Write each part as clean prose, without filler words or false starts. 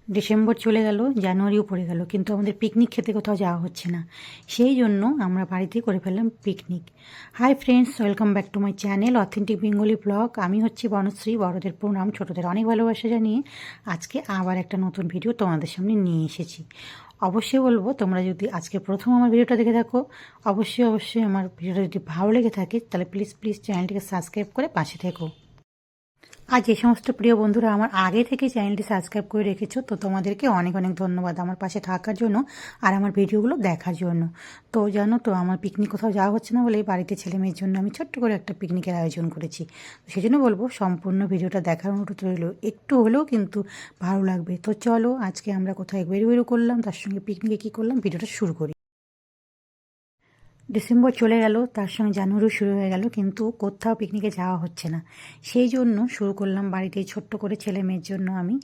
December চলে গেল, জানুয়ারিও পড়ে গেল, কিন্তু আমাদের পিকনিক খেতে কোথাও যাওয়া হচ্ছে না। সেই জন্য আমরা বাড়িতেই করে ফেললাম picnic. Hi friends, welcome back to my channel authentic Bengali blog. আমি হচ্ছি বনশ্রী। বড়দের প্রণাম, ছোটদের অনেক ভালোবাসা জানিয়ে আজকে আবার একটা নতুন ভিডিও তোমাদের সামনে নিয়ে এসেছি। অবশ্যই বলবো, তোমরা যদি আজকে প্রথম আমার ভিডিওটা দেখে থাকো, অবশ্যই আমার ভিডিওটা যদি ভালো লেগে থাকে তাহলে প্লিজ চ্যানেলটিকে সাবস্ক্রাইব করে পাশে থেকো। আর যে সমস্ত প্রিয় বন্ধুরা আমার আগে থেকে চ্যানেলটি সাবস্ক্রাইব করে রেখেছো, তো তোমাদেরকে অনেক ধন্যবাদ আমার পাশে থাকার জন্য আর আমার ভিডিওগুলো দেখার জন্য। তো জানো তো, আমার পিকনিক কোথাও যাওয়া হচ্ছে না বলে বাড়িতে ছেলে মেয়ের জন্য আমি ছোট্ট করে একটা পিকনিকের আয়োজন করেছি। তো সেই জন্য বলবো, সম্পূর্ণ ভিডিওটা দেখার অনুরোধ রইল, একটু হলেও কিন্তু ভালো লাগবে। তো চলো, আজকে আমরা কোথায় বেরো করলাম, তার সঙ্গে পিকনিকে কী করলাম, ভিডিওটা শুরু করি। ডিসেম্বর চলে গেল, তার সঙ্গে জানুয়ারিও শুরু হয়ে গেল, কিন্তু কোথাও পিকনিকে যাওয়া হচ্ছে না। সেই জন্য শুরু করলাম বাড়িতে ছোট্ট করে ছেলে মেয়ের জন্য আমি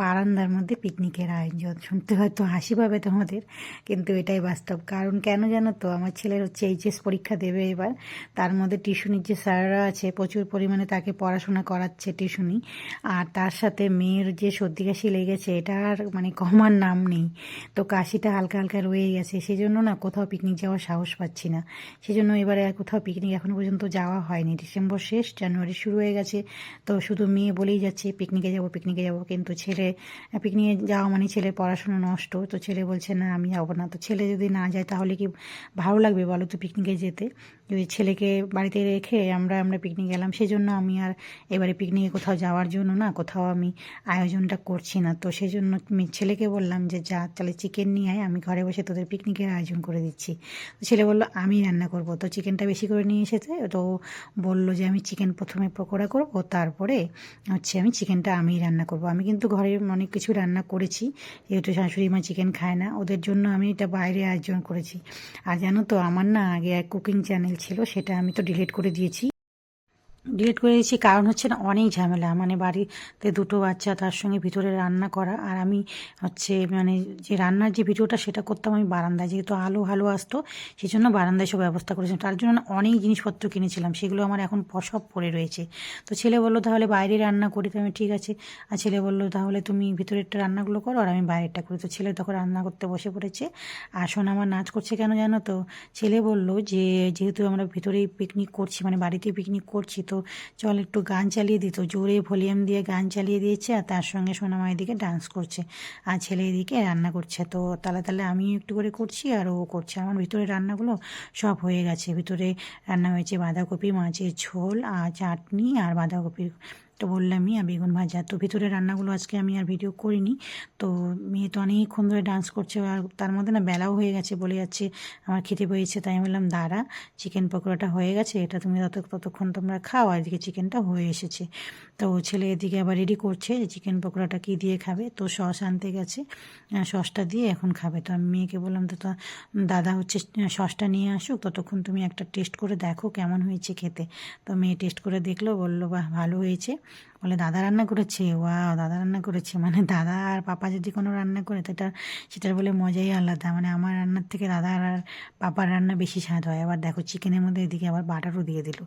বারান্দার মধ্যে পিকনিকের আয়োজন। শুনতে হয়তো হাসি পাবে তোমাদের, কিন্তু এটাই বাস্তব। কারণ কেন জানো তো, আমার ছেলের হচ্ছে এইচএস পরীক্ষা দেবে এবার। তার মধ্যে টিউশনির যে স্যাররা আছে প্রচুর পরিমাণে তাকে পড়াশোনা করাচ্ছে টিউশনি। আর তার সাথে মেয়ের যে সর্দি কাশি লেগেছে, এটা আর মানে কমার নাম নেই। তো কাশিটা হালকা হালকা রয়ে গেছে, সেই জন্য না কোথাও পিকনিক যাওয়ার সাহস পাচ্ছি না। সেই জন্য এবারে আর কোথাও পিকনিক এখনও পর্যন্ত যাওয়া হয়নি। ডিসেম্বর শেষ, জানুয়ারি শুরু হয়ে গেছে। তো শুধু মেয়ে বলেই যাচ্ছে পিকনিকে যাব, কিন্তু ছেলে পিকনিকে যাওয়া মানে ছেলের পড়াশোনা নষ্ট। তো ছেলে বলছে না, আমি যাবো না। তো ছেলে যদি না যায় তাহলে কি ভালো লাগবে বলো তো পিকনিকে যেতে? যদি ছেলেকে বাড়িতে রেখে আমরা পিকনিক গেলাম, সেই জন্য আমি আর এবারে পিকনিকে কোথাও যাওয়ার জন্য না কোথাও আমি আয়োজনটা করছি না। তো সেই জন্য ছেলেকে বললাম যে যা, তাহলে চিকেন নিয়ে আয়, আমি ঘরে বসে তোদের পিকনিকের আয়োজন করে দিচ্ছি। তো ছেলে বললো আমি রান্না করব। তো চিকেনটা বেশি করে নিয়ে এসেছে। তো বললো যে আমি চিকেন প্রথমে পকোড়া করব, তারপরে হচ্ছে আমি চিকেনটা আমিই রান্না করব। আমি কিন্তু ঘরে অনেক কিছু রান্না করেছি, যেহেতু শাশুড়ি মা চিকেন খায় না, ওদের জন্য আমি এটা বাইরে আয়োজন করেছি। আর জানো তো, আমার না আগে এক কুকিং চ্যানেল ছিল, সেটা আমি তো ডিলিট করে দিয়েছি। কারণ হচ্ছে না, অনেক ঝামেলা, মানে বাড়িতে দুটো বাচ্চা, তার সঙ্গে ভিতরে রান্না করা। আর আমি হচ্ছে মানে যে রান্নার যে ভিডিওটা সেটা করতাম আমি বারান্দায়, যেহেতু আলো ভালো আসতো, সেই জন্য বারান্দায় সব ব্যবস্থা করেছিলাম। তার জন্য অনেক জিনিসপত্র কিনেছিলাম, সেগুলো আমার এখন সব পড়ে রয়েছে। তো ছেলে বললো তাহলে বাইরে রান্না করি। তো আমি ঠিক আছে। আর ছেলে বললো তাহলে তুমি ভিতরেরটা রান্নাগুলো করো আর আমি বাইরেরটা করি। তো ছেলে তখন রান্না করতে বসে পড়েছে। আর শোনা আমার নাচ করছে কেন জানো তো, ছেলে বললো যে যেহেতু আমরা ভিতরেই পিকনিক করছি, মানে বাড়িতেই পিকনিক করছি, তো চল একটু গান চালিয়ে দিত। জোরে ভলিউম দিয়ে গান চালিয়ে দিয়েছে, আর তার সঙ্গে সোনামা এদিকে ডান্স করছে আর ছেলে এদিকে রান্না করছে। তো তাহলে আমি একটু করে করছি আর ও করছে। আমার ভিতরে রান্নাগুলো সব হয়ে গেছে। ভিতরে রান্না হয়েছে বাঁধাকপি মাছের ঝোল আর চাটনি আর বাঁধাকপির তো বললামই, আর বেগুন ভাজা। তো ভিতরে রান্নাগুলো আজকে আমি আর ভিডিও করিনি। তো মেয়ে তো অনেকক্ষণ ধরে ডান্স করছে, আর তার মধ্যে না বেলাও হয়ে গেছে, বলে যাচ্ছে আমার খেতে পেয়েছে। তাই আমি বললাম দাঁড়া, চিকেন পকোড়াটা হয়ে গেছে, এটা তুমি ততক্ষণ তোমরা খাও, আর এদিকে চিকেনটা হয়ে এসেছে। তো ছেলে এদিকে আবার রেডি করছে যে চিকেন পকোড়াটা কী দিয়ে খাবে। তো সস আনতে গেছে, সসটা দিয়ে এখন খাবে। তো আমি মেয়েকে বললাম তো দাদা হচ্ছে সসটা নিয়ে আসুক, ততক্ষণ তুমি একটা টেস্ট করে দেখো কেমন হয়েছে খেতে। তো মেয়ে টেস্ট করে দেখলো, বললো বাহ ভালো হয়েছে। বলে দাদা রান্না করেছে, ওয়াও দাদা রান্না করেছে। মানে দাদা আর পাপা যদি কোনো রান্না করে তো সেটার বলে মজাই আলাদা। মানে আমার রান্নার থেকে দাদা আর পাপার রান্না বেশি স্বাদ হয়। আবার দেখো চিকেনের মধ্যে এদিকে আবার বাটারও দিয়ে দিল।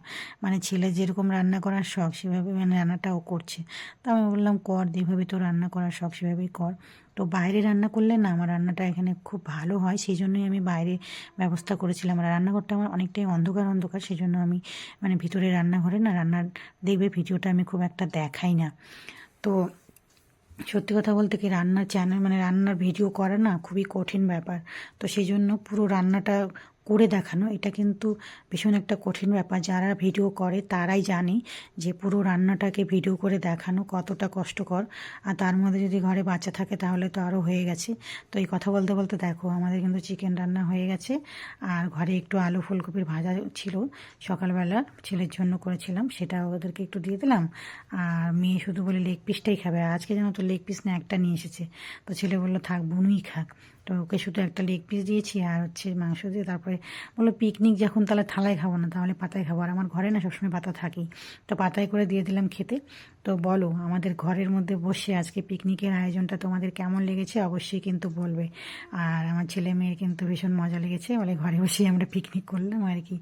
মানে ছেলে যেরকম রান্না করার শখ সেভাবে মানে রান্নাটাও করছে। তো আমি বললাম কর, যেভাবে তো রান্না করার শখ সেভাবেই কর। তো বাইরে রান্না করলে না আমার রান্নাটা এখানে খুব ভালো হয়, সেই জন্যই আমি বাইরে ব্যবস্থা করেছিলাম। আর রান্নাঘরটা আমার অনেকটাই অন্ধকার, সেই জন্য আমি মানে ভিতরে রান্নাঘরে না রান্নার দেখবে ভিডিওটা আমি খুব একটা দেখাই না। তো সত্যি কথা বলতে কি, রান্নার চ্যানেল মানে রান্নার ভিডিও করা না খুবই কঠিন ব্যাপার। তো সেই জন্য পুরো রান্নাটা করে দেখানো এটা কিন্তু ভীষণ একটা কঠিন ব্যাপার। যারা ভিডিও করে তারাই জানে যে পুরো রান্নাটাকে ভিডিও করে দেখানো কতটা কষ্টকর। আর তার মধ্যে যদি ঘরে বাচ্চা থাকে তাহলে তো আরও হয়ে গেছে। তো এই কথা বলতে বলতে দেখো আমাদের কিন্তু চিকেন রান্না হয়ে গেছে। আর ঘরে একটু আলু ফুলকপির ভাজা ছিল, সকালবেলা ছেলের জন্য করেছিলাম, সেটা ওদেরকে একটু দিয়ে দিলাম। আর মেয়ে শুধু বলে লেগ পিসটাই খাবে। আর আজকে যেন তো লেগ পিস না একটা নিয়ে এসেছে। তো ছেলে বললো থাক বুনুই খাক। তো ওকে শুধু একটা লেগ পিস দিয়েছি আর হচ্ছে মাংস দিয়ে, তারপরে বললো পিকনিক যখন তাহলে থালায় খাবো না, তাহলে পাতায় খাবো। আর আমার ঘরে না সবসময় পাতা থাকেই, তো পাতায় করে দিয়ে দিলাম খেতে। তো বলো আমাদের ঘরের মধ্যে বসে আজকে পিকনিকের আয়োজনটা তোমাদের কেমন লেগেছে অবশ্যই কিন্তু বলবে। আর আমার ছেলে মেয়ের কিন্তু ভীষণ মজা লেগেছে, বলে ঘরে বসেই আমরা পিকনিক করলাম আর কি।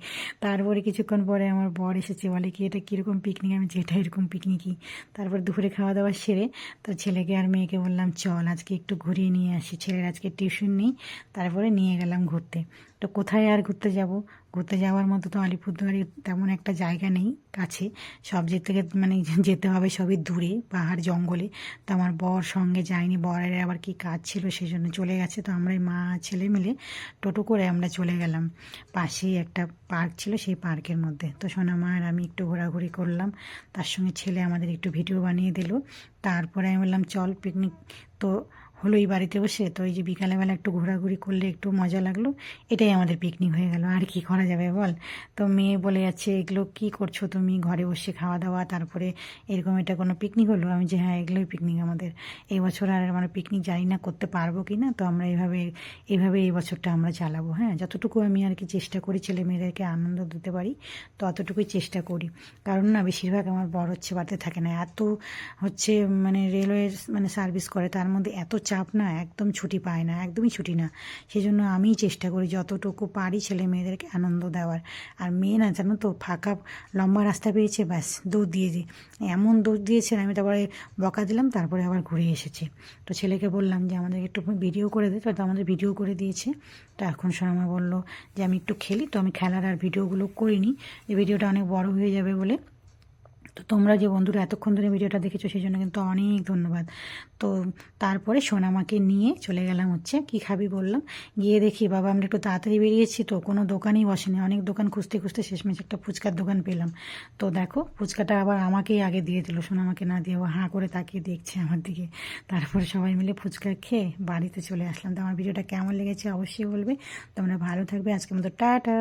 তারপরে কিছুক্ষণ পরে আমার বর এসেছে, বলে কি এটা কীরকম পিকনিক, আমি যেটা এরকম পিকনিকই। তারপর দুপুরে খাওয়া দাওয়া সেরে তো ছেলেকে আর মেয়েকে বললাম চল আজকে একটু ঘুরিয়ে নিয়ে আসি, ছেলের আজকে টিউশন নেই। তারপরে নিয়ে গেলাম ঘুরতে। তো কোথায় আর ঘুরতে যাব, ঘুরতে যাওয়ার মতো তো আলিপুরদুয়ারে তেমন একটা জায়গা নেই কাছে, সব যেতে মানে যেতে হবে সবই দূরে, পাহাড় জঙ্গলে। তো আমার বর সঙ্গে যায়নি, বরের আবার কি কাজ ছিল সেই জন্য চলে গেছে। তো আমরা মা ছেলে মিলে টোটো করে আমরা চলে গেলাম, পাশেই একটা পার্ক ছিল সেই পার্কের মধ্যে। তো সোনামা আর আমি একটু ঘোরাঘুরি করলাম, তার সঙ্গে ছেলে আমাদের একটু ভিডিও বানিয়ে দিল। তারপরে আমি বললাম চল পিকনিক তো হলোই বাড়িতে বসে, তো এই যে বিকালবেলা একটু ঘোরাঘুরি করলে একটু মজা লাগলো, এটাই আমাদের পিকনিক হয়ে গেল। আর কি করা যাবে বল। তো মেয়ে বলে যাচ্ছে এগুলো কি করছো তুমি, ঘরে বসে খাওয়া দাওয়া তারপরে এরকম, এটা কোনো পিকনিক হলো? আমি যে হ্যাঁ এগুলোই পিকনিক আমাদের। এই বছর আর আমরা পিকনিক জানি না করতে পারবো কি না, তো আমরা এইভাবে এই বছরটা আমরা চালাবো। হ্যাঁ যতটুকু আমি আর কি চেষ্টা করি ছেলে মেয়েদেরকে আনন্দ দিতে পারি ততটুকুই চেষ্টা করি। কারণ না বেশিরভাগ আমার বর হচ্ছে বাড়িতে থাকে না, এত হচ্ছে মানে রেলওয়ের মানে সার্ভিস করে, তার মধ্যে এত চাপ না, একদম ছুটি পায় না, একদমই ছুটি না। সেই জন্য আমিই চেষ্টা করি যতটুকু পারি ছেলে মেয়েদেরকে আনন্দ দেওয়ার। আর মেয়ে না জানো তো ফাঁকা লম্বা রাস্তা পেয়েছে ব্যাস দৌড় দিয়েছে, এমন দৌড় দিয়েছে আমি তারপরে বকা দিলাম, তারপরে আবার ঘুরে এসেছে। তো ছেলেকে বললাম যে আমাদের একটু ভিডিও করে দে, তো আমাদের ভিডিও করে দিয়েছে। তো এখন সোনামা বললো যে আমি একটু খেলি, তো আমি খেলার আর ভিডিওগুলো করিনি, যে ভিডিওটা অনেক বড় হয়ে যাবে বলে। তো তোমরা যে বন্ধুরা এতক্ষণ ধরে ভিডিওটা দেখেছো সেই জন্য কিন্তু অনেক ধন্যবাদ। তো তারপরে সোনামাকে নিয়ে চলে গেলাম হচ্ছে কি খাবি বললাম, গিয়ে দেখি বাবা আমরা একটু তাড়াতাড়ি বেরিয়েছি তো কোনো দোকানই বসেনি, অনেক দোকান খুঁজতে খুঁজতে শেষমেশ একটা ফুচকার দোকান পেলাম। তো দেখো ফুচকাটা আবার আমাকেই আগে দিয়ে দিল, সোনামাকে না দিয়ে ও হাঁ করে তাকিয়ে দেখছে আমার দিকে। তারপরে সবাই মিলে ফুচকা খেয়ে বাড়িতে চলে আসলাম। তো আমার ভিডিওটা কেমন লেগেছে অবশ্যই বলবে। তোমরা ভালো থাকবে, আজকের মতো টাটা।